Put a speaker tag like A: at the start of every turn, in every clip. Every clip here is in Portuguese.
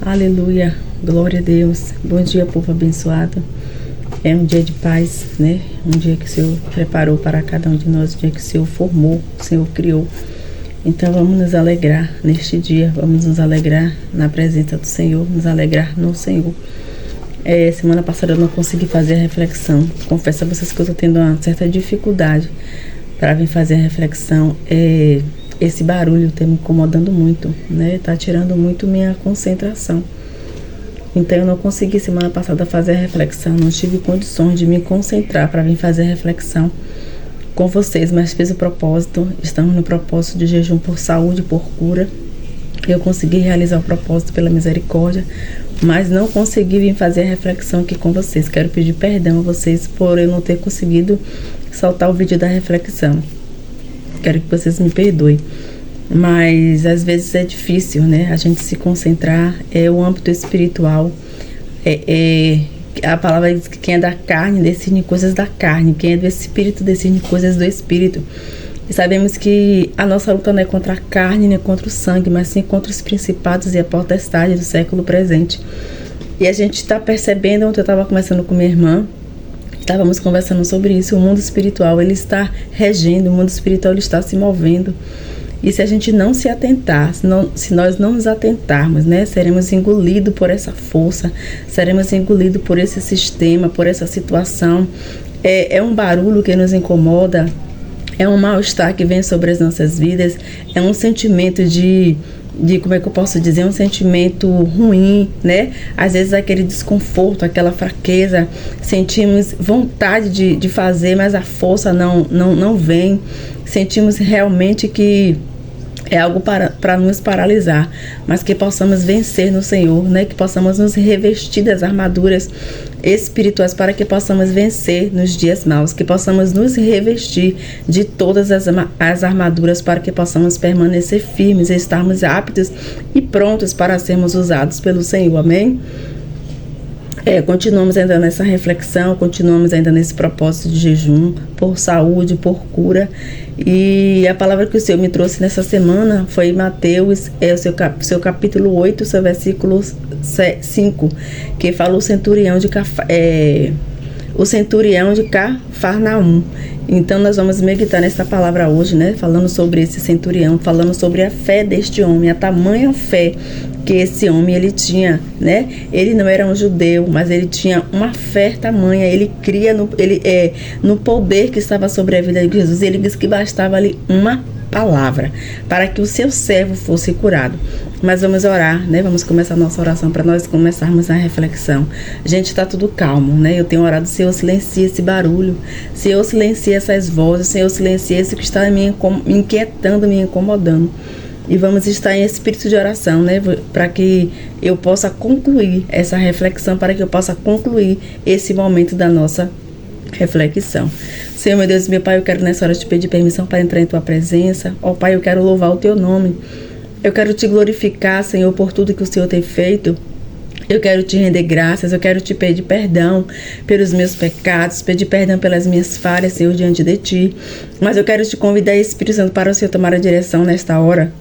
A: Aleluia, glória a Deus. Bom dia, povo abençoado. É um dia de paz, né? Um dia que o Senhor preparou para cada um de nós, um dia que o Senhor formou, o Senhor criou. Então vamos nos alegrar neste dia, vamos nos alegrar na presença do Senhor, nos alegrar no Senhor. Semana passada eu não consegui fazer a reflexão. Confesso a vocês que eu estou tendo uma certa dificuldade para vir fazer a reflexão. Esse barulho está me incomodando muito, né? Tá tirando muito minha concentração. Então eu não consegui semana passada fazer a reflexão, não tive condições de me concentrar para vir fazer a reflexão com vocês, mas fiz o propósito. Estamos no propósito de jejum por saúde, por cura. Eu consegui realizar o propósito pela misericórdia, mas não consegui vir fazer a reflexão aqui com vocês. Quero pedir perdão a vocês por eu não ter conseguido soltar o vídeo da reflexão. Quero que vocês me perdoem. Mas às vezes é difícil, né? A gente se concentrar. O âmbito espiritual. A palavra diz que quem é da carne decide coisas da carne. Quem é do espírito decide coisas do espírito. E sabemos que a nossa luta não é contra a carne, nem contra o sangue, mas sim contra os principados e a potestade do século presente. E a gente está percebendo, ontem eu estava conversando com minha irmã, estávamos conversando sobre isso. O mundo espiritual, ele está regendo, o mundo espiritual, ele está se movendo. E se a gente não se atentar, se nós não nos atentarmos, né, seremos engolidos por essa força, seremos engolidos por esse sistema, por essa situação. É um barulho que nos incomoda, é um mal-estar que vem sobre as nossas vidas, é um sentimento de como é que eu posso dizer, um sentimento ruim, né? Às vezes aquele desconforto, aquela fraqueza, sentimos vontade de fazer, mas a força não vem, sentimos realmente que é algo para nos paralisar, mas que possamos vencer no Senhor, né? Que possamos nos revestir das armaduras espirituais para que possamos vencer nos dias maus, que possamos nos revestir de todas as armaduras para que possamos permanecer firmes e estarmos aptos e prontos para sermos usados pelo Senhor, amém? Continuamos ainda nessa reflexão, continuamos ainda nesse propósito de jejum por saúde, por cura. E a palavra que o Senhor me trouxe nessa semana foi Mateus, o seu capítulo 8, seu versículo 5, que fala o centurião de Cafarnaum. Então nós vamos meditar nessa palavra hoje, né? Falando sobre esse centurião, falando sobre a fé deste homem, a tamanha fé que esse homem ele tinha, né? Ele não era um judeu, mas ele tinha uma fé tamanha, ele cria no poder que estava sobre a vida de Jesus. Ele disse que bastava ali uma palavra para que o seu servo fosse curado. Mas vamos orar, né? Vamos começar a nossa oração para nós começarmos a reflexão. Gente, está tudo calmo, né? Eu tenho orado, Senhor, silencia esse barulho, Senhor, silencia essas vozes, Senhor, silencia isso que está me inquietando, me incomodando. E vamos estar em espírito de oração, né? Para que eu possa concluir essa reflexão, para que eu possa concluir esse momento da nossa reflexão. Senhor, meu Deus, meu Pai, eu quero nessa hora te pedir permissão para entrar em tua presença. Ó Pai, eu quero louvar o teu nome. Eu quero te glorificar, Senhor, por tudo que o Senhor tem feito. Eu quero te render graças, eu quero te pedir perdão pelos meus pecados, pedir perdão pelas minhas falhas, Senhor, diante de ti. Mas eu quero te convidar, Espírito Santo, para o Senhor tomar a direção nesta hora,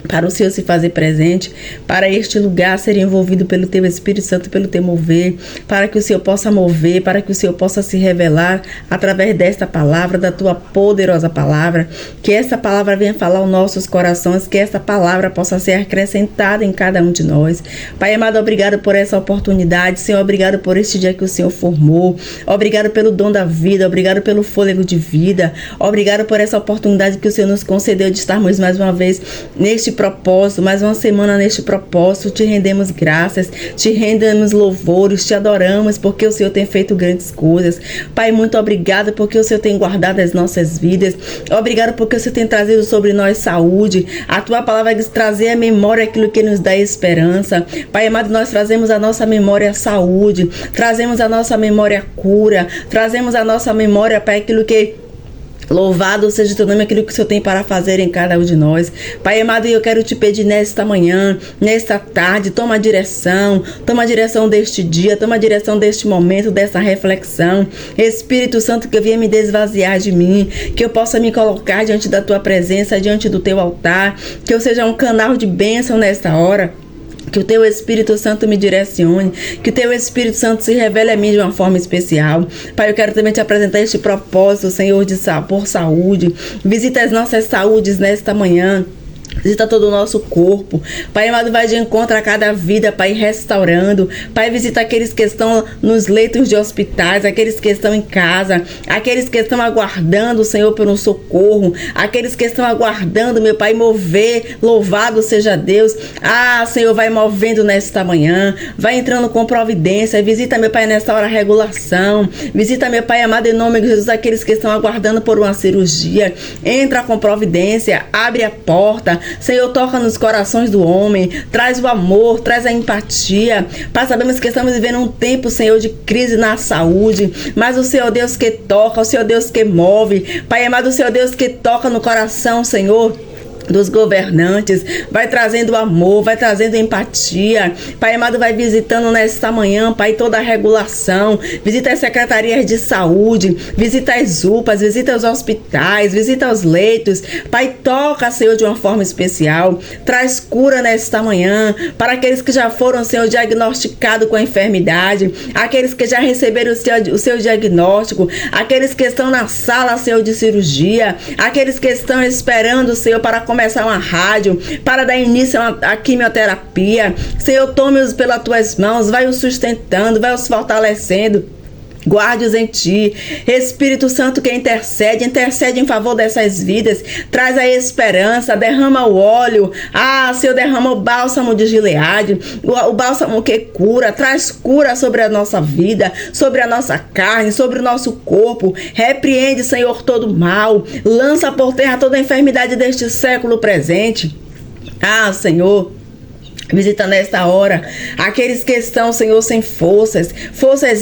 A: para o Senhor se fazer presente, para este lugar ser envolvido pelo teu Espírito Santo, pelo teu mover, para que o Senhor possa mover, para que o Senhor possa se revelar através desta palavra, da tua poderosa palavra, que esta palavra venha falar aos nossos corações, que esta palavra possa ser acrescentada em cada um de nós. Pai amado, obrigado por essa oportunidade, Senhor, obrigado por este dia que o Senhor formou, obrigado pelo dom da vida, obrigado pelo fôlego de vida, obrigado por essa oportunidade que o Senhor nos concedeu de estarmos mais uma vez neste propósito, mais uma semana neste propósito. Te rendemos graças, te rendemos louvores, te adoramos porque o Senhor tem feito grandes coisas. Pai, muito obrigado porque o Senhor tem guardado as nossas vidas, obrigado porque o Senhor tem trazido sobre nós saúde. A tua palavra diz trazer à memória aquilo que nos dá esperança. Pai amado, nós trazemos à nossa memória a saúde, trazemos à nossa memória a cura, trazemos à nossa memória, Pai, aquilo que louvado seja o teu nome, aquilo que o Senhor tem para fazer em cada um de nós. Pai amado, eu quero te pedir nesta manhã, nesta tarde, toma a direção deste dia, toma a direção deste momento, dessa reflexão. Espírito Santo, que venha me desvaziar de mim, que eu possa me colocar diante da tua presença, diante do teu altar, que eu seja um canal de bênção nesta hora. Que o Teu Espírito Santo me direcione, que o Teu Espírito Santo se revele a mim de uma forma especial. Pai, eu quero também te apresentar este propósito, Senhor, por saúde. Visita as nossas saúdes nesta manhã. Visita todo o nosso corpo. Pai amado, vai de encontro a cada vida, Pai, restaurando. Pai, visita aqueles que estão nos leitos de hospitais, aqueles que estão em casa, aqueles que estão aguardando, Senhor, por um socorro, aqueles que estão aguardando, meu Pai, mover. Louvado seja Deus. Senhor, vai movendo nesta manhã, vai entrando com providência. Visita, meu Pai, nesta hora a regulação. Visita, meu Pai amado, em nome de Jesus, aqueles que estão aguardando por uma cirurgia. Entra com providência, abre a porta. Senhor, toca nos corações do homem, traz o amor, traz a empatia. Pai, sabemos que estamos vivendo um tempo, Senhor, de crise na saúde, mas o Senhor Deus que toca, o Senhor Deus que move. Pai amado, o Senhor Deus que toca no coração, Senhor, dos governantes, vai trazendo amor, vai trazendo empatia. Pai amado, vai visitando nesta manhã, Pai, toda a regulação. Visita as secretarias de saúde, visita as UPAs, visita os hospitais, visita os leitos. Pai, toca, Senhor, de uma forma especial. Traz cura nesta manhã para aqueles que já foram, Senhor, diagnosticados com a enfermidade, aqueles que já receberam o seu diagnóstico, aqueles que estão na sala, Senhor, de cirurgia, aqueles que estão esperando, Senhor, para começar uma rádio, para dar início à quimioterapia. Senhor, tome-os pelas tuas mãos, vai os sustentando, vai os fortalecendo. Guarde-os em ti. Espírito Santo que intercede em favor dessas vidas, traz a esperança, derrama o óleo. Senhor, derrama o bálsamo de Gileade, o bálsamo que cura, traz cura sobre a nossa vida, sobre a nossa carne, sobre o nosso corpo. Repreende, Senhor, todo mal, lança por terra toda a enfermidade deste século presente. Senhor, visita nesta hora aqueles que estão, Senhor, sem forças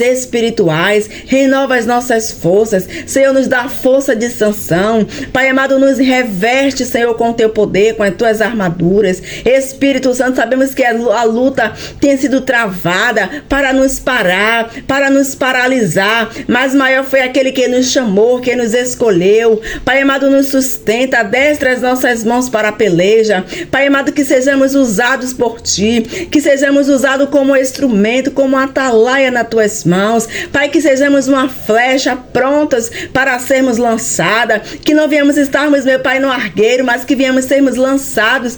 A: espirituais. Renova as nossas forças. Senhor, nos dá força de Sansão. Pai amado, nos reveste, Senhor, com o teu poder, com as tuas armaduras. Espírito Santo, sabemos que a luta tem sido travada para nos parar, para nos paralisar, mas maior foi aquele que nos chamou, que nos escolheu. Pai amado, nos sustenta, destra as nossas mãos para a peleja. Pai amado, que sejamos usados por ti, que sejamos usados como instrumento, como atalaia nas tuas mãos. Pai, que sejamos uma flecha prontas para sermos lançada, que não viemos estarmos, meu Pai, no argueiro, mas que viemos sermos lançados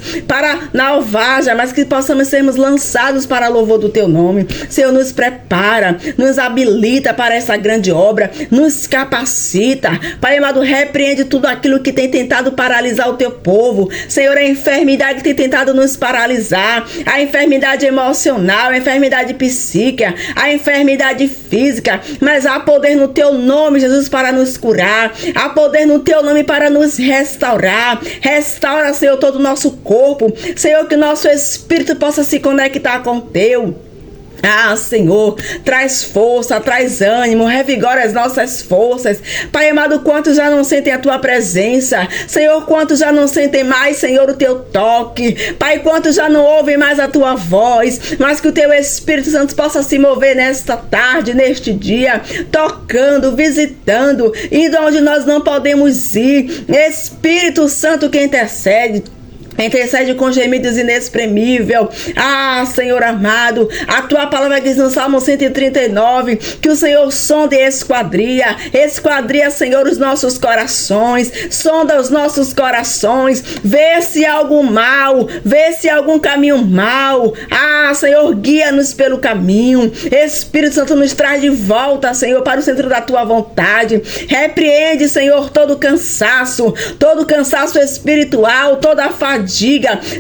A: na alvarja, mas que possamos sermos lançados para louvor do teu nome. Senhor, nos prepara, nos habilita para essa grande obra, nos capacita. Pai amado, repreende tudo aquilo que tem tentado paralisar o teu povo. Senhor, a enfermidade que tem tentado nos paralisar, a enfermidade emocional, a enfermidade psíquica, a enfermidade física, mas há poder no teu nome, Jesus, para nos curar, há poder no teu nome para nos restaurar. Restaura, Senhor, todo o nosso corpo, Senhor, que o nosso espírito possa se conectar com o teu. Senhor, traz força, traz ânimo, revigora as nossas forças. Pai amado, quantos já não sentem a tua presença? Senhor, quantos já não sentem mais, Senhor, o teu toque? Pai, quantos já não ouvem mais a tua voz? Mas que o teu Espírito Santo possa se mover nesta tarde, neste dia, tocando, visitando, indo onde nós não podemos ir. Espírito Santo que intercede com gemidos inexprimíveis. Senhor amado, a tua palavra diz no Salmo 139 que o Senhor sonda e esquadria, Senhor, os nossos corações, sonda os nossos corações, vê se há algum mal, vê se há algum caminho mal. Senhor, guia-nos pelo caminho. Espírito Santo, nos traz de volta, Senhor, para o centro da tua vontade. Repreende, Senhor, todo cansaço espiritual, toda a fadiga.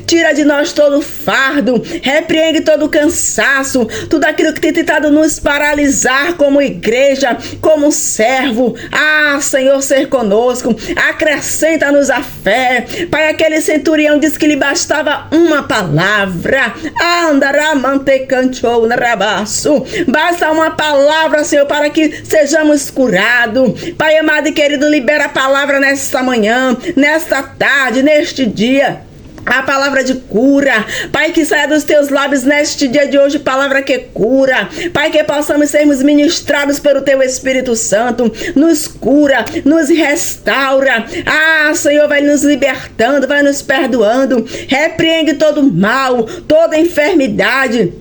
A: Tira de nós todo o fardo, repreende todo o cansaço, tudo aquilo que tem tentado nos paralisar como igreja, como servo. Senhor, ser conosco, acrescenta-nos a fé. Pai, aquele centurião disse que lhe bastava uma palavra. Basta uma palavra, Senhor, para que sejamos curados. Pai amado e querido, libera a palavra nesta manhã, nesta tarde, neste dia. A palavra de cura, Pai, que saia dos teus lábios neste dia de hoje, palavra que cura, Pai, que possamos sermos ministrados pelo teu Espírito Santo, nos cura, nos restaura, Senhor, vai nos libertando, vai nos perdoando, repreende todo mal, toda enfermidade,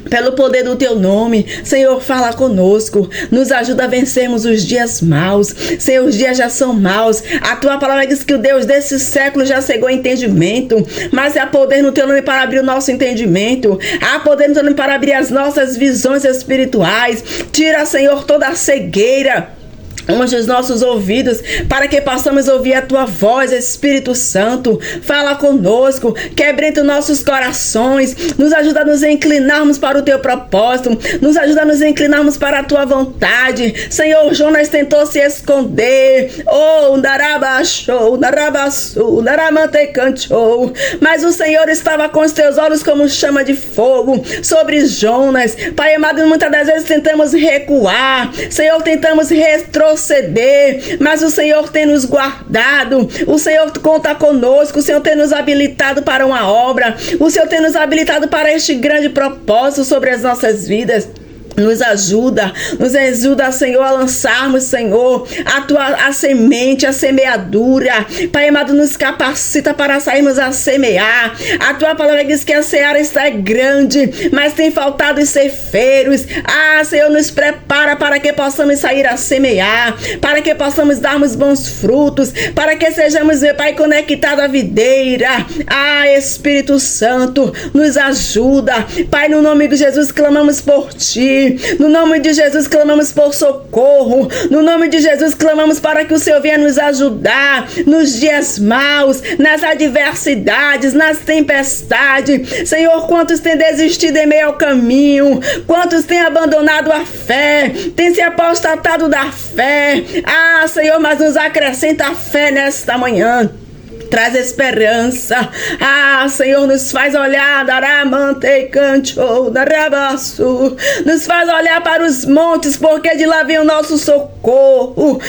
A: pelo poder do teu nome. Senhor, fala conosco, nos ajuda a vencermos os dias maus. Senhor, os dias já são maus. A tua palavra diz que o Deus desse século já cegou o entendimento, mas há poder no teu nome para abrir o nosso entendimento, há poder no teu nome para abrir as nossas visões espirituais. Tira, Senhor, toda a cegueira, unge os nossos ouvidos para que possamos ouvir a tua voz, Espírito Santo. Fala conosco, quebranta os nossos corações, nos ajuda a nos inclinarmos para o teu propósito, nos ajuda a nos inclinarmos para a tua vontade. Senhor, Jonas tentou se esconder, mas o Senhor estava com os teus olhos como chama de fogo sobre Jonas. Pai amado, muitas das vezes tentamos recuar, Senhor, tentamos retroceder, mas o Senhor tem nos guardado, o Senhor conta conosco, o Senhor tem nos habilitado para uma obra, o Senhor tem nos habilitado para este grande propósito sobre as nossas vidas. Nos ajuda, Senhor, a lançarmos, Senhor, a semente, a semeadura. Pai amado, nos capacita para sairmos a semear. A tua palavra diz que a seara está grande, mas tem faltado os ceifeiros. Senhor, nos prepara para que possamos sair a semear, para que possamos darmos bons frutos, para que sejamos, meu Pai, conectados à videira. Espírito Santo, nos ajuda. Pai, no nome de Jesus, clamamos por ti. No nome de Jesus clamamos por socorro. No nome de Jesus clamamos para que o Senhor venha nos ajudar nos dias maus, nas adversidades, nas tempestades. Senhor, quantos têm desistido em meio ao caminho? Quantos têm abandonado a fé? Têm se apostatado da fé? Senhor, mas nos acrescenta a fé nesta manhã. Traz esperança. Senhor, nos faz olhar, nos faz olhar para os montes, porque de lá vem o nosso socorro.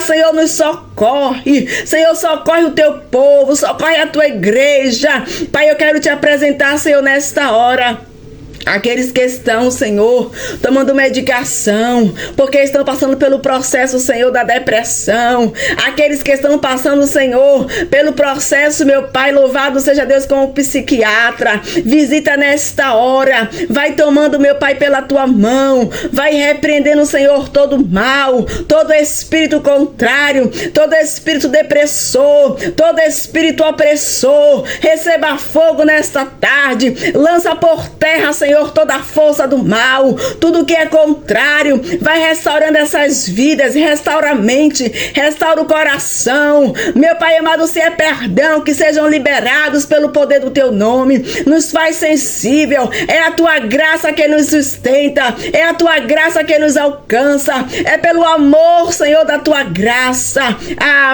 A: Senhor, nos socorre. Senhor, socorre o teu povo, socorre a tua igreja. Pai, eu quero te apresentar, Senhor, nesta hora aqueles que estão, Senhor, tomando medicação, porque estão passando pelo processo, Senhor, da depressão. Aqueles que estão passando, Senhor, pelo processo, meu Pai, louvado seja Deus, como psiquiatra. Visita nesta hora. Vai tomando, meu Pai, pela tua mão. Vai repreendendo, Senhor, todo mal, todo espírito contrário, todo espírito depressor, todo espírito opressor. Receba fogo nesta tarde. Lança por terra, Senhor, toda a força do mal, tudo que é contrário. Vai restaurando essas vidas, restaura a mente, restaura o coração. Meu Pai amado, se é perdão, que sejam liberados pelo poder do teu nome. Nos faz sensível. É a tua graça que nos sustenta, é a tua graça que nos alcança, é pelo amor, Senhor, da tua graça.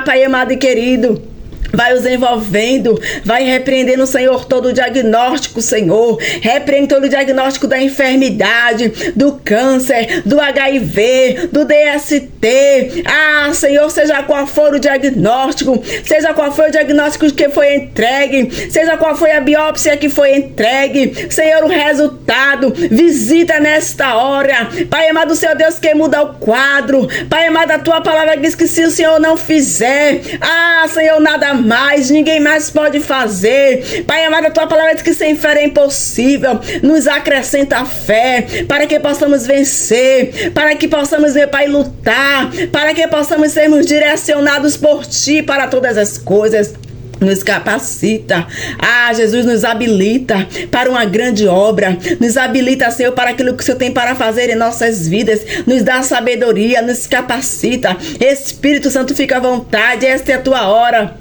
A: Pai amado e querido, vai os envolvendo, vai repreendendo, Senhor, todo o diagnóstico, Senhor. Repreende todo o diagnóstico da enfermidade, do câncer, do HIV, do DST. Senhor, seja qual for o diagnóstico, seja qual foi o diagnóstico que foi entregue, seja qual foi a biópsia que foi entregue, Senhor, o resultado, visita nesta hora. Pai amado, Senhor Deus, que muda o quadro. Pai amado, a tua palavra diz que se o Senhor não fizer, Senhor, nada mais, ninguém mais pode fazer. Pai amado, a tua palavra diz que sem fé é impossível. Nos acrescenta a fé para que possamos vencer, para que possamos, meu Pai, lutar, para que possamos sermos direcionados por ti para todas as coisas. Nos capacita. Jesus nos habilita para uma grande obra. Nos habilita, Senhor, para aquilo que o Senhor tem para fazer em nossas vidas. Nos dá sabedoria, nos capacita. Espírito Santo, fica à vontade. Esta é a tua hora.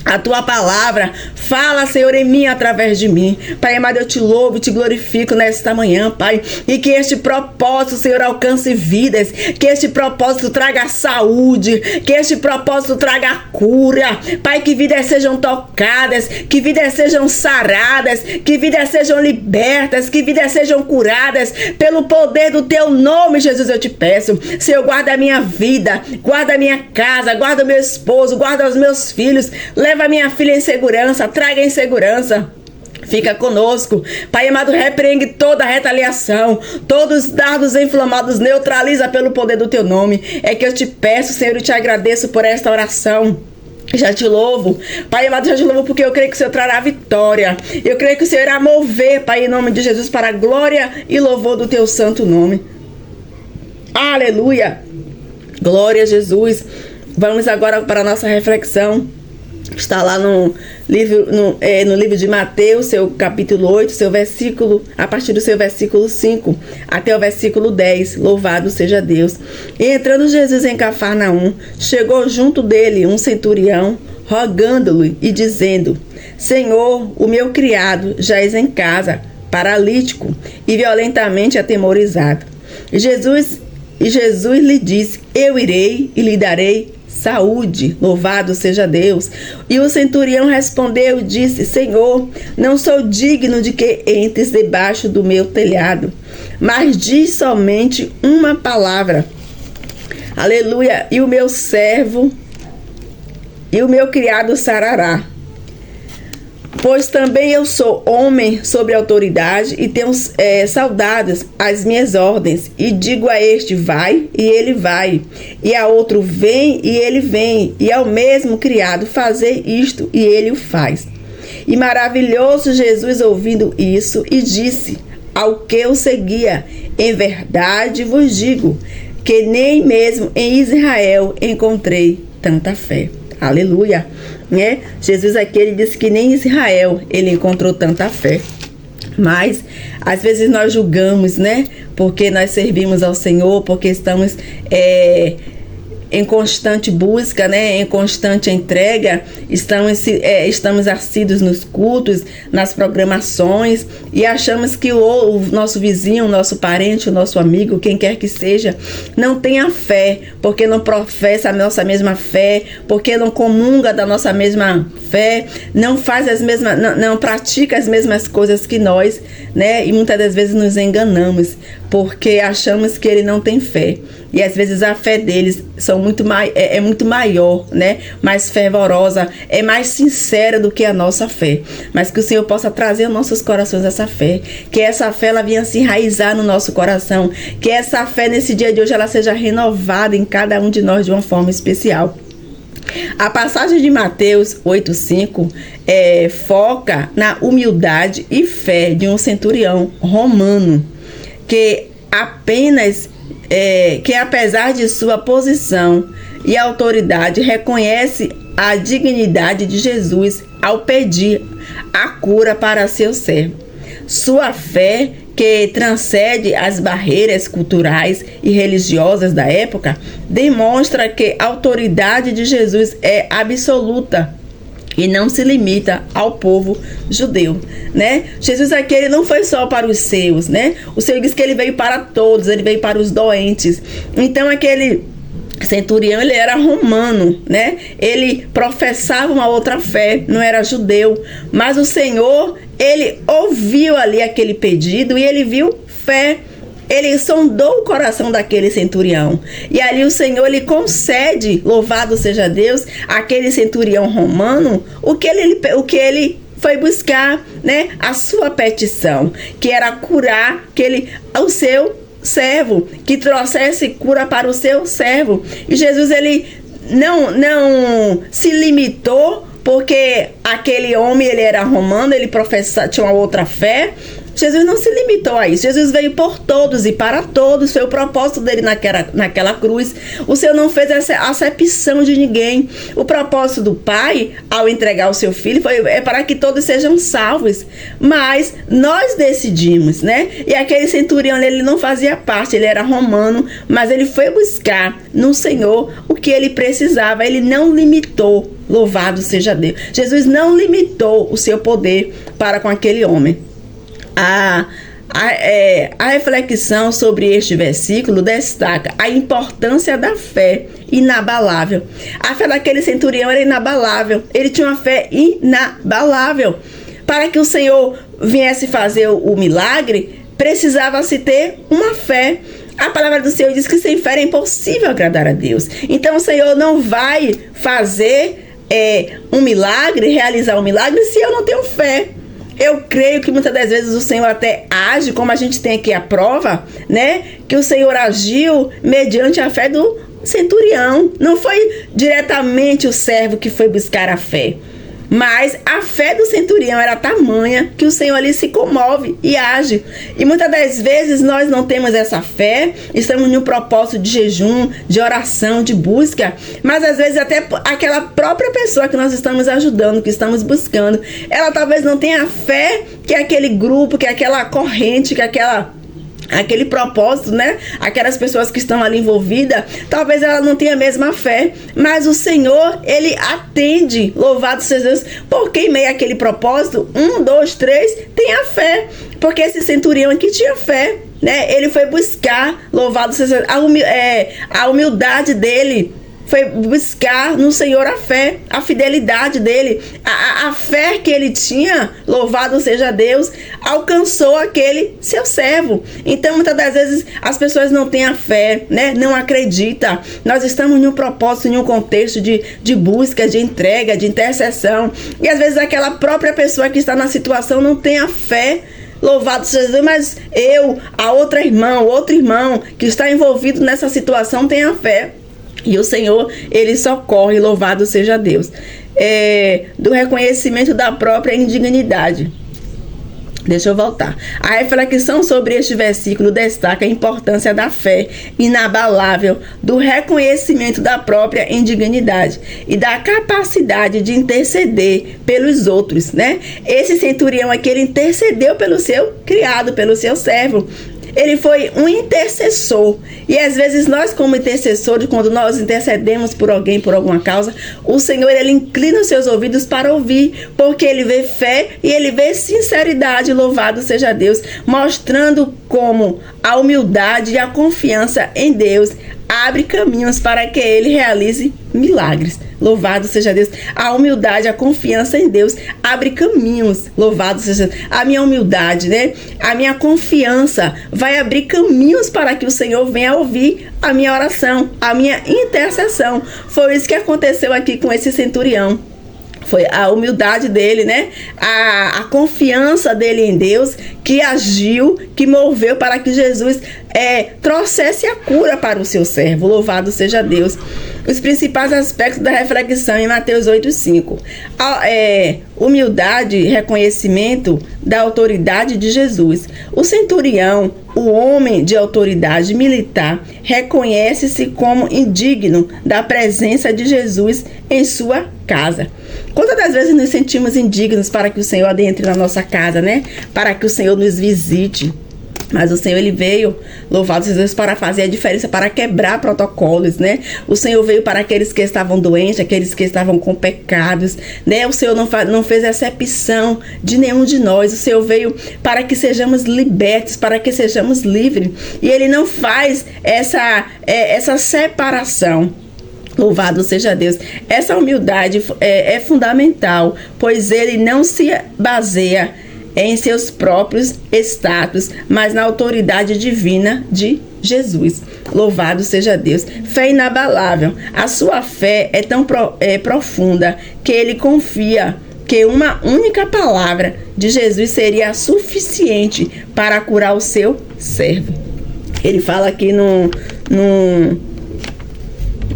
A: A tua palavra fala, Senhor, em mim, através de mim. Pai amado, eu te louvo, te glorifico nesta manhã, Pai. E que este propósito, Senhor, alcance vidas. Que este propósito traga saúde. Que este propósito traga cura. Pai, que vidas sejam tocadas. Que vidas sejam saradas. Que vidas sejam libertas. Que vidas sejam curadas. Pelo poder do teu nome, Jesus, eu te peço. Senhor, guarda a minha vida. Guarda a minha casa. Guarda o meu esposo. Guarda os meus filhos. Leva Leva minha filha em segurança, traga em segurança. Fica conosco. Pai amado, repreende toda a retaliação, todos os dardos inflamados, neutraliza pelo poder do teu nome. É que eu te peço, Senhor, e te agradeço por esta oração. Já te louvo, Pai amado, já te louvo porque eu creio que o Senhor trará vitória. Eu creio que o Senhor irá mover, Pai, em nome de Jesus, para a glória e louvor do teu santo nome. Aleluia. Glória a Jesus. Vamos agora para a nossa reflexão. Está lá no livro de Mateus, seu capítulo 8, seu versículo, a partir do seu versículo 5 até o versículo 10. Louvado seja Deus. E entrando Jesus em Cafarnaum, chegou junto dele um centurião, rogando-lhe e dizendo: Senhor, o meu criado jaz em casa, paralítico e violentamente atemorizado. E Jesus lhe disse: Eu irei e lhe darei saúde. Louvado seja Deus. E o centurião respondeu e disse: Senhor, não sou digno de que entres debaixo do meu telhado, mas diz somente uma palavra. Aleluia. E o meu servo e o meu criado sarará. Pois também eu sou homem sobre autoridade e tenho saudades as minhas ordens. E digo a este: vai, e ele vai. E a outro: vem, e ele vem. E ao mesmo criado: fazer isto, e ele o faz. E maravilhoso Jesus ouvindo isso, e disse ao que o seguia: em verdade vos digo, que nem mesmo em Israel encontrei tanta fé. Aleluia. Né? Jesus aqui, ele disse que nem em Israel ele encontrou tanta fé. Mas às vezes nós julgamos, né? Porque nós servimos ao Senhor, porque estamos em constante busca, né? Em constante entrega, estamos assíduos nos cultos, nas programações, e achamos que o nosso vizinho, o nosso parente, o nosso amigo, quem quer que seja, não tenha fé, porque não professa a nossa mesma fé, porque não comunga da nossa mesma fé, não faz as mesmas, não pratica as mesmas coisas que nós, né? E muitas das vezes nos enganamos, porque achamos que ele não tem fé. E às vezes a fé deles é muito maior, né? Mais fervorosa, é mais sincera do que a nossa fé. Mas que o Senhor possa trazer aos nossos corações essa fé. Que essa fé ela venha se enraizar no nosso coração. Que essa fé nesse dia de hoje ela seja renovada em cada um de nós de uma forma especial. A passagem de Mateus 8,5 foca na humildade e fé de um centurião romano que apesar de sua posição e autoridade, reconhece a dignidade de Jesus ao pedir a cura para seu servo. Sua fé, que transcende as barreiras culturais e religiosas da época, demonstra que a autoridade de Jesus é absoluta e não se limita ao povo judeu, né? Jesus aqui, ele não foi só para os seus, né? O Senhor diz que ele veio para todos, ele veio para os doentes. Então aquele centurião, ele era romano, né? Ele professava uma outra fé, não era judeu, mas o Senhor, ele ouviu ali aquele pedido e ele viu fé. Ele sondou o coração daquele centurião. E ali o Senhor lhe concede, louvado seja Deus, aquele centurião romano, o que ele foi buscar, né? A sua petição, que era curar o seu servo, que trouxesse cura para o seu servo. E Jesus, ele não se limitou, porque aquele homem, ele era romano, ele tinha uma outra fé. Jesus não se limitou a isso. Jesus veio por todos e para todos. Foi o propósito dele naquela cruz. O Senhor não fez essa acepção de ninguém. O propósito do Pai, ao entregar o seu filho, é para que todos sejam salvos. Mas nós decidimos, né? E aquele centurião, ele não fazia parte, ele era romano, mas ele foi buscar no Senhor o que ele precisava. Ele não limitou. Louvado seja Deus. Jesus não limitou o seu poder para com aquele homem. A reflexão sobre este versículo destaca a importância da fé inabalável. A fé daquele centurião era inabalável. Ele tinha uma fé inabalável. Para que o Senhor viesse fazer o milagre, precisava-se ter uma fé. A palavra do Senhor diz que sem fé é impossível agradar a Deus. Então o Senhor não vai fazer um milagre, realizar um milagre, se eu não tenho fé? Eu creio que muitas das vezes o Senhor até age, como a gente tem aqui a prova, né? Que o Senhor agiu mediante a fé do centurião. Não foi diretamente o servo que foi buscar a fé, mas a fé do centurião era tamanha que o Senhor ali se comove e age. E muitas das vezes nós não temos essa fé, estamos em um propósito de jejum, de oração, de busca, mas às vezes até aquela própria pessoa que nós estamos ajudando, que estamos buscando, ela talvez não tenha a fé que aquele grupo, que aquela corrente, que aquele propósito, né? Aquelas pessoas que estão ali envolvidas, talvez ela não tenha a mesma fé, mas o Senhor, Ele atende, louvado seja Deus, porque em meio àquele propósito, 1, 2, 3, tem a fé, porque esse centurião aqui tinha fé, né? Ele foi buscar, louvado seja Deus, a humildade dele, foi buscar no Senhor a fé, a fidelidade dele, a fé que ele tinha, louvado seja Deus, alcançou aquele seu servo. Então muitas das vezes as pessoas não têm a fé, né? Não acreditam. Nós estamos em um propósito, em um contexto de busca, de entrega, de intercessão, e às vezes aquela própria pessoa que está na situação não tem a fé. Louvado seja Deus, mas a outra irmã, o outro irmão que está envolvido nessa situação tem a fé. E o Senhor, Ele socorre, louvado seja Deus. Do reconhecimento da própria indignidade. Deixa eu voltar. A reflexão sobre este versículo destaca a importância da fé inabalável, do reconhecimento da própria indignidade e da capacidade de interceder pelos outros, né? Esse centurião aqui, ele intercedeu pelo seu criado, pelo seu servo. Ele foi um intercessor. E às vezes nós, como intercessores, quando nós intercedemos por alguém, por alguma causa, o Senhor, Ele inclina os seus ouvidos para ouvir, porque Ele vê fé e Ele vê sinceridade, louvado seja Deus, mostrando como a humildade e a confiança em Deus abre caminhos para que Ele realize milagres. Louvado seja Deus. A humildade, a confiança em Deus abre caminhos. Louvado seja Deus. A minha humildade, né? A minha confiança vai abrir caminhos para que o Senhor venha ouvir a minha oração, a minha intercessão. Foi isso que aconteceu aqui com esse centurião. Foi a humildade dele, né? A confiança dele em Deus que agiu, que moveu para que Jesus trouxesse a cura para o seu servo. Louvado seja Deus. Os principais aspectos da reflexão em Mateus 8,5. Humildade e reconhecimento da autoridade de Jesus. O centurião, o homem de autoridade militar, reconhece-se como indigno da presença de Jesus em sua casa. Quantas das vezes nos sentimos indignos para que o Senhor adentre na nossa casa, né? Para que o Senhor nos visite. Mas o Senhor, Ele veio, louvado seja Deus, para fazer a diferença, para quebrar protocolos, né? O Senhor veio para aqueles que estavam doentes, aqueles que estavam com pecados, né? O Senhor não fez acepção de nenhum de nós. O Senhor veio para que sejamos libertos, para que sejamos livres. E Ele não faz essa separação. Louvado seja Deus. Essa humildade é fundamental, pois Ele não se baseia em seus próprios status, mas na autoridade divina de Jesus. Louvado seja Deus. Fé inabalável. A sua fé é tão profunda que ele confia que uma única palavra de Jesus seria suficiente para curar o seu servo. Ele fala aqui no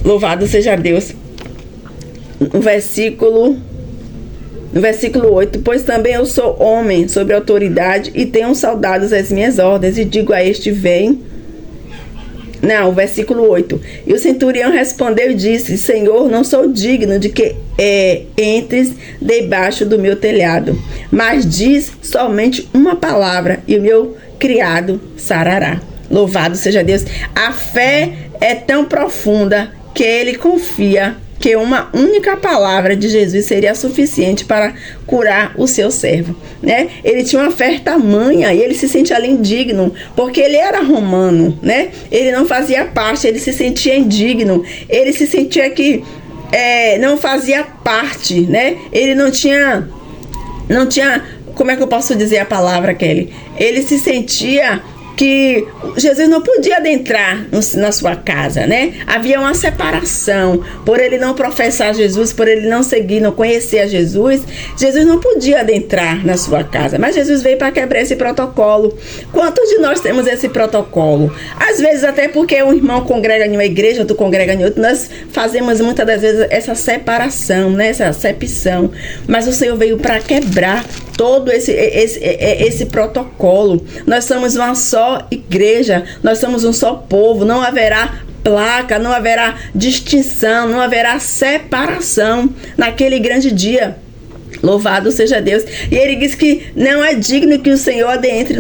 A: louvado seja Deus, no versículo 8, pois também eu sou homem sobre autoridade e tenho soldados às minhas ordens, e digo a este, vem. Não, o versículo 8. E o centurião respondeu e disse, Senhor, não sou digno de que entres debaixo do meu telhado, mas diz somente uma palavra e o meu criado sarará. Louvado seja Deus. A fé é tão profunda que ele confia que uma única palavra de Jesus seria suficiente para curar o seu servo, né? Ele tinha uma fé tamanha e ele se sentia ali indigno, porque ele era romano, né? Ele não fazia parte, ele se sentia indigno, ele se sentia que não fazia parte, né? Ele não tinha, como é que eu posso dizer a palavra, Kelly? Ele se sentia que Jesus não podia adentrar na sua casa, né? Havia uma separação. Por ele não professar Jesus, por ele não seguir, não conhecer a Jesus, Jesus não podia adentrar na sua casa. Mas Jesus veio para quebrar esse protocolo. Quantos de nós temos esse protocolo? Às vezes até porque um irmão congrega em uma igreja, outro congrega em outra, nós fazemos muitas das vezes essa separação, né? Essa acepção. Mas o Senhor veio para quebrar todo esse protocolo. Nós somos uma só igreja, nós somos um só povo, não haverá placa, não haverá distinção, não haverá separação naquele grande dia. Louvado seja Deus. E ele diz que não é digno que o Senhor adentre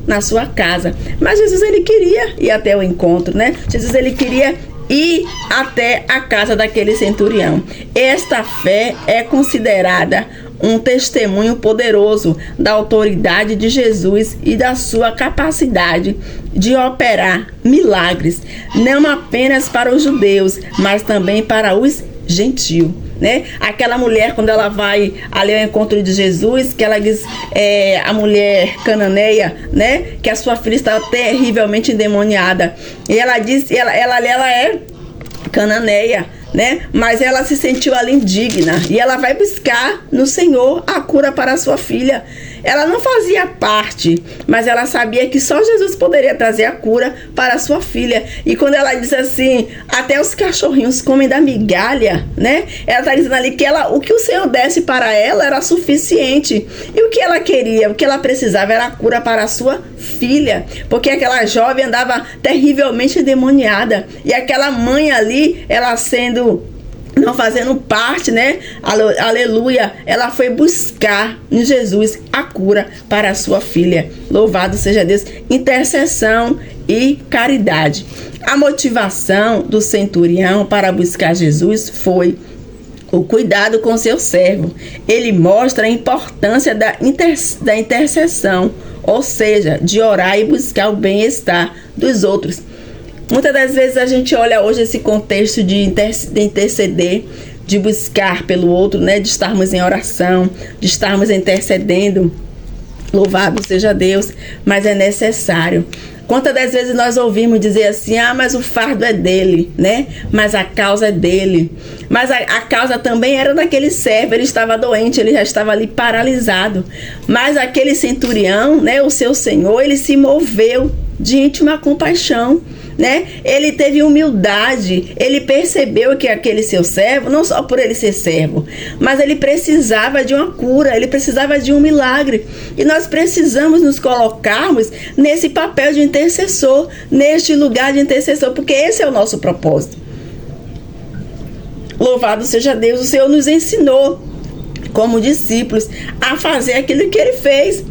A: na sua casa. Mas Jesus, ele queria ir até o encontro, né? Jesus, ele queria ir até a casa daquele centurião. Esta fé é considerada um testemunho poderoso da autoridade de Jesus e da sua capacidade de operar milagres, não apenas para os judeus, mas também para os gentios, né? Aquela mulher, quando ela vai ali ao encontro de Jesus, que ela diz, a mulher cananeia, né? Que a sua filha estava terrivelmente endemoniada. E ela diz, ela é cananeia, né? Mas ela se sentiu ali indigna e ela vai buscar no Senhor a cura para a sua filha. Ela não fazia parte, mas ela sabia que só Jesus poderia trazer a cura para a sua filha. E quando ela diz assim, até os cachorrinhos comem da migalha, né? Ela está dizendo ali que o que o Senhor desse para ela era suficiente. E o que ela queria, o que ela precisava era a cura para a sua filha. Porque aquela jovem andava terrivelmente endemoniada. E aquela mãe ali, ela não fazendo parte, né? Aleluia. Ela foi buscar em Jesus a cura para a sua filha. Louvado seja Deus. Intercessão e caridade. A motivação do centurião para buscar Jesus foi o cuidado com seu servo. Ele mostra a importância da intercessão, ou seja, de orar e buscar o bem-estar dos outros. Muitas das vezes a gente olha hoje esse contexto de interceder, de buscar pelo outro, né? De estarmos em oração, de estarmos intercedendo. Louvado seja Deus, mas é necessário. Quantas das vezes nós ouvimos dizer assim, mas o fardo é dele, né? Mas a causa é dele. Mas a causa também era daquele servo, ele estava doente, ele já estava ali paralisado. Mas aquele centurião, né? O seu senhor, ele se moveu de íntima compaixão, né? Ele teve humildade, ele percebeu que aquele seu servo, não só por ele ser servo, mas ele precisava de uma cura, ele precisava de um milagre. E nós precisamos nos colocarmos nesse papel de intercessor, neste lugar de intercessor, porque esse é o nosso propósito. Louvado seja Deus, o Senhor nos ensinou, como discípulos, a fazer aquilo que ele fez.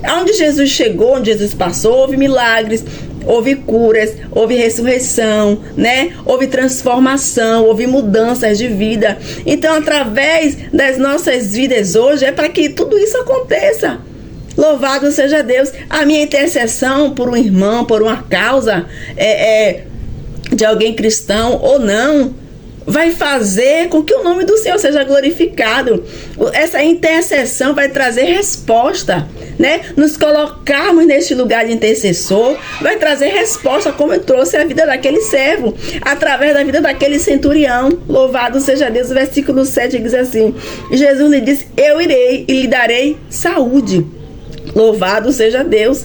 A: Onde Jesus chegou, onde Jesus passou, houve milagres, houve curas, houve ressurreição, né? Houve transformação, houve mudanças de vida. Então, através das nossas vidas hoje, é para que tudo isso aconteça. Louvado seja Deus. A minha intercessão por um irmão, por uma causa de alguém cristão ou não, vai fazer com que o nome do Senhor seja glorificado. Essa intercessão vai trazer resposta, né? Nos colocarmos neste lugar de intercessor vai trazer resposta, como trouxe a vida daquele servo, através da vida daquele centurião. Louvado seja Deus. O versículo 7 diz assim: Jesus lhe disse, eu irei e lhe darei saúde. Louvado seja Deus.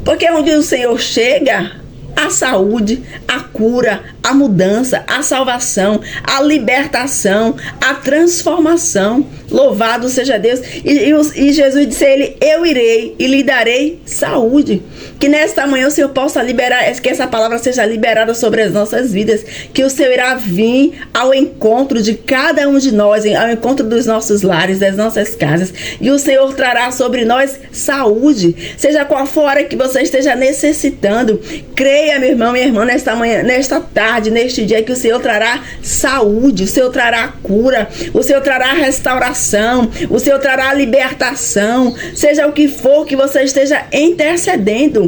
A: Porque onde o Senhor chega, a saúde, a cura, a mudança, a salvação, a libertação, a transformação. Louvado seja Deus. E Jesus disse a ele, eu irei e lhe darei saúde. Que nesta manhã o Senhor possa liberar, que essa palavra seja liberada sobre as nossas vidas, que o Senhor irá vir ao encontro de cada um de nós, ao encontro dos nossos lares, das nossas casas, e o Senhor trará sobre nós saúde, seja qual for a hora que você esteja necessitando. Creia, meu irmão, minha irmã, nesta manhã, nesta tarde, neste dia, que o Senhor trará saúde, o Senhor trará cura, o Senhor trará restauração, o Senhor trará libertação, seja o que for que você esteja intercedendo.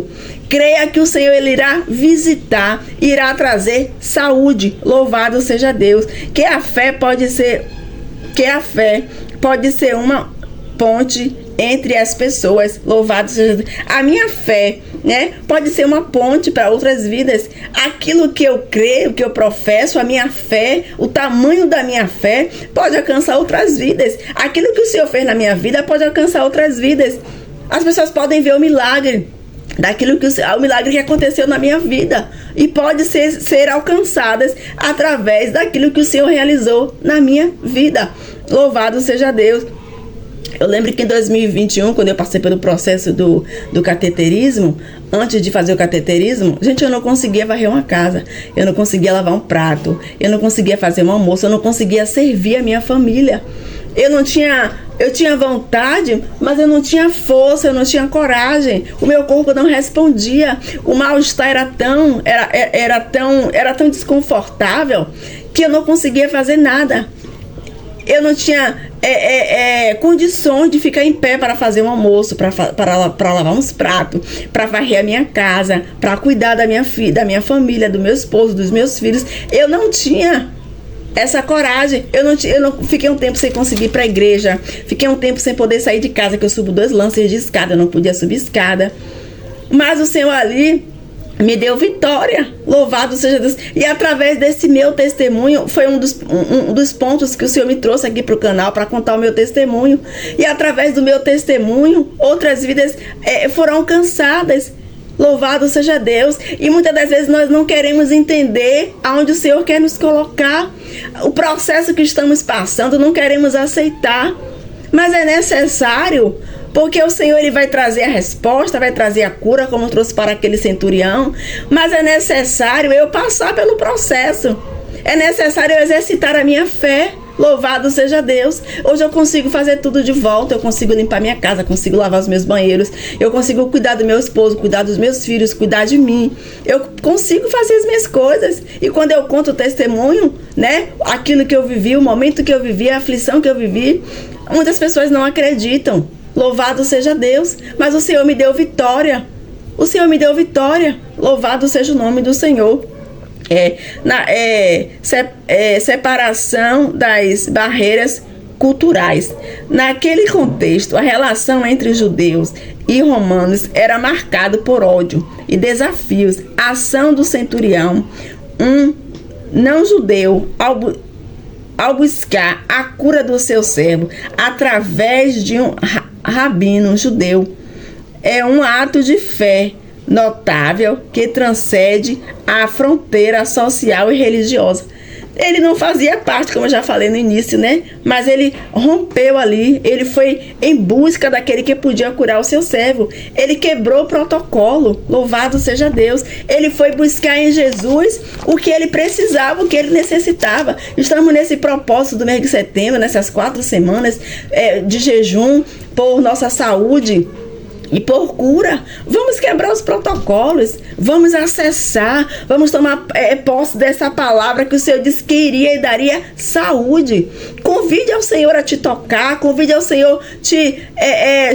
A: Creia que o Senhor ele irá visitar, irá trazer saúde. Louvado seja Deus. Que a fé pode ser uma ponte entre as pessoas. Louvado seja Deus. A minha fé né? Pode ser uma ponte para outras vidas. Aquilo que eu creio, que eu professo, a minha fé, o tamanho da minha fé, pode alcançar outras vidas. Aquilo que o Senhor fez na minha vida pode alcançar outras vidas. As pessoas podem ver o milagre daquilo que o milagre que aconteceu na minha vida e pode ser alcançadas através daquilo que o Senhor realizou na minha vida. Louvado seja Deus. Eu lembro que em 2021, quando eu passei pelo processo do cateterismo, antes de fazer o cateterismo, gente, eu não conseguia varrer uma casa, eu não conseguia lavar um prato, eu não conseguia fazer um almoço, eu não conseguia servir a minha família. Eu tinha vontade, mas eu não tinha força, eu não tinha coragem. O meu corpo não respondia. O mal-estar era tão desconfortável que eu não conseguia fazer nada. Eu não tinha condições de ficar em pé para fazer um almoço, para lavar uns pratos, para varrer a minha casa, para cuidar da minha família, do meu esposo, dos meus filhos. Eu não tinha essa coragem. Eu não fiquei um tempo sem conseguir ir para a igreja. Fiquei um tempo sem poder sair de casa, que eu subo 2 lances de escada, eu não podia subir escada. Mas o Senhor ali me deu vitória. Louvado seja Deus. E através desse meu testemunho, foi um dos pontos que o Senhor me trouxe aqui para o canal, para contar o meu testemunho. E através do meu testemunho, outras vidas foram alcançadas. Louvado seja Deus. E muitas das vezes nós não queremos entender aonde o Senhor quer nos colocar. O processo que estamos passando, não queremos aceitar. Mas é necessário, porque o Senhor ele vai trazer a resposta, vai trazer a cura, como trouxe para aquele centurião. Mas é necessário eu passar pelo processo. É necessário eu exercitar a minha fé. Louvado seja Deus. Hoje eu consigo fazer tudo de volta. Eu consigo limpar minha casa, consigo lavar os meus banheiros. Eu consigo cuidar do meu esposo, cuidar dos meus filhos, cuidar de mim. Eu consigo fazer as minhas coisas. E quando eu conto o testemunho, né? Aquilo que eu vivi, o momento que eu vivi, a aflição que eu vivi, muitas pessoas não acreditam. Louvado seja Deus. Mas o Senhor me deu vitória. O Senhor me deu vitória. Louvado seja o nome do Senhor. Separação das barreiras culturais. Naquele contexto, a relação entre judeus e romanos era marcada por ódio e desafios. A ação do centurião, um não-judeu, ao buscar a cura do seu servo através de um rabino judeu, é um ato de fé notável que transcende a fronteira social e religiosa. Ele não fazia parte, como eu já falei no início, né? Mas ele rompeu ali, ele foi em busca daquele que podia curar o seu servo. Ele quebrou o protocolo, louvado seja Deus. Ele foi buscar em Jesus o que ele precisava, o que ele necessitava. Estamos nesse propósito do mês de setembro, nessas 4 semanas de jejum por nossa saúde e por cura. Vamos quebrar os protocolos, vamos acessar, vamos tomar posse dessa palavra que o Senhor disse que iria e daria saúde. Convide ao Senhor a te tocar, convide ao Senhor te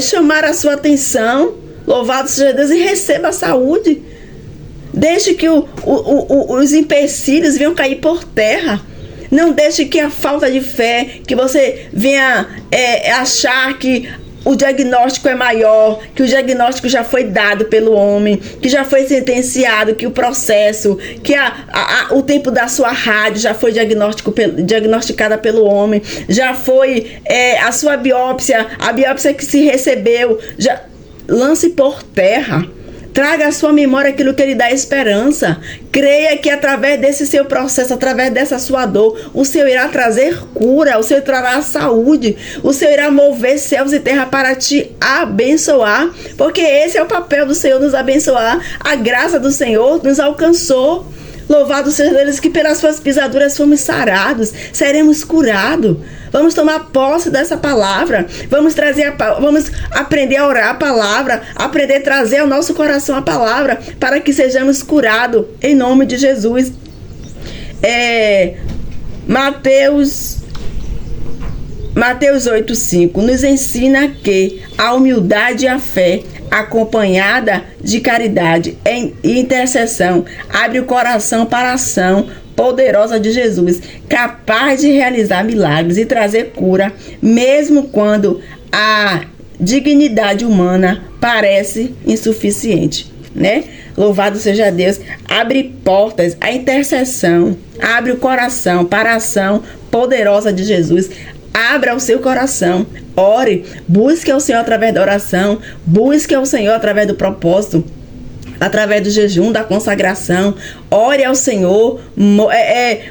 A: chamar a sua atenção. Louvado seja Deus, e receba a saúde. Deixe que os empecilhos venham cair por terra. Não deixe que a falta de fé, que você venha achar que o diagnóstico é maior, que o diagnóstico já foi dado pelo homem, que já foi sentenciado, que o processo, que o tempo da sua rádio já foi diagnosticada pelo homem, já foi a sua biópsia, a biópsia que se recebeu, já lance por terra. Traga à sua memória aquilo que lhe dá esperança. Creia que através desse seu processo, através dessa sua dor, o Senhor irá trazer cura, o Senhor trará saúde, o Senhor irá mover céus e terra para te abençoar, porque esse é o papel do Senhor, nos abençoar. A graça do Senhor nos alcançou. Louvado seja Deus, que pelas suas pisaduras fomos sarados, seremos curados. Vamos tomar posse dessa palavra. Vamos aprender a orar a palavra, aprender a trazer ao nosso coração a palavra, para que sejamos curados em nome de Jesus. Mateus 8,5 nos ensina que a humildade e a fé, acompanhada de caridade e intercessão, abre o coração para a ação poderosa de Jesus, capaz de realizar milagres e trazer cura, mesmo quando a dignidade humana parece insuficiente. né? Louvado seja Deus. Abre portas, a intercessão, abre o coração para a ação poderosa de Jesus. Abra o seu coração, ore, busque ao Senhor através da oração, busque ao Senhor através do propósito, através do jejum, da consagração. Ore ao Senhor,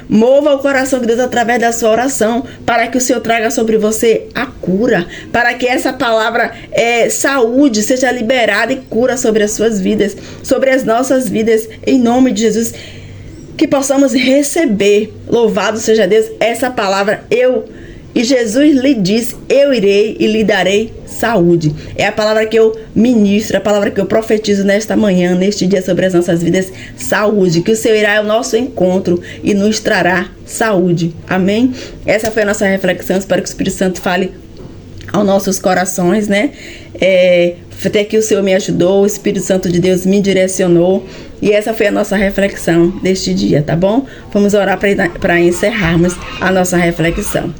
A: mova o coração de Deus através da sua oração, para que o Senhor traga sobre você a cura, para que essa palavra saúde seja liberada e cura sobre as suas vidas, sobre as nossas vidas, em nome de Jesus. Que possamos receber, louvado seja Deus, essa palavra. E Jesus lhe disse: eu irei e lhe darei saúde. É a palavra que eu ministro, a palavra que eu profetizo nesta manhã, neste dia, sobre as nossas vidas. Saúde, que o Senhor irá ao nosso encontro e nos trará saúde. Amém? Essa foi a nossa reflexão. Espero que o Espírito Santo fale aos nossos corações, né? Até que o Senhor me ajudou, o Espírito Santo de Deus me direcionou. E essa foi a nossa reflexão deste dia, tá bom? Vamos orar para encerrarmos a nossa reflexão.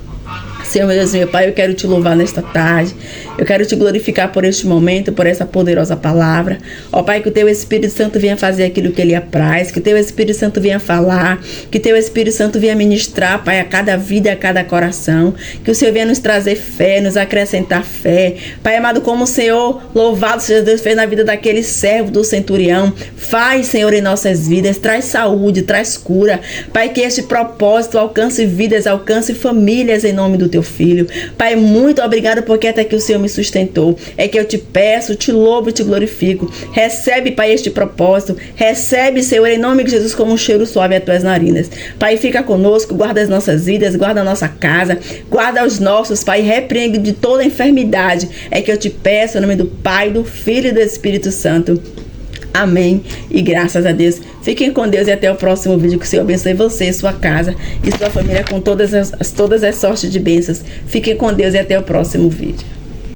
A: Senhor, meu Deus, meu Pai, eu quero te louvar nesta tarde. Eu quero te glorificar por este momento, por essa poderosa palavra. Ó Pai, que o Teu Espírito Santo venha fazer aquilo que Ele apraz, que o Teu Espírito Santo venha falar, que o Teu Espírito Santo venha ministrar, Pai, a cada vida, a cada coração. Que o Senhor venha nos trazer fé, nos acrescentar fé. Pai amado, como o Senhor, louvado seja Deus, fez na vida daquele servo do centurião. Faz, Senhor, em nossas vidas, traz saúde, traz cura. Pai, que este propósito alcance vidas, alcance famílias em nome do Teu Filho. Pai, muito obrigado, porque até que o Senhor me sustentou. É que eu te peço, te louvo e te glorifico. Recebe, Pai, este propósito. Recebe, Senhor, em nome de Jesus, como um cheiro suave às tuas narinas. Pai, fica conosco, guarda as nossas vidas, guarda a nossa casa, guarda os nossos, Pai, repreende de toda enfermidade. É que eu te peço, em nome do Pai, do Filho e do Espírito Santo. Amém. E graças a Deus. Fiquem com Deus e até o próximo vídeo. Que o Senhor abençoe você, sua casa e sua família com todas as sortes de bênçãos. Fiquem com Deus e até o próximo vídeo.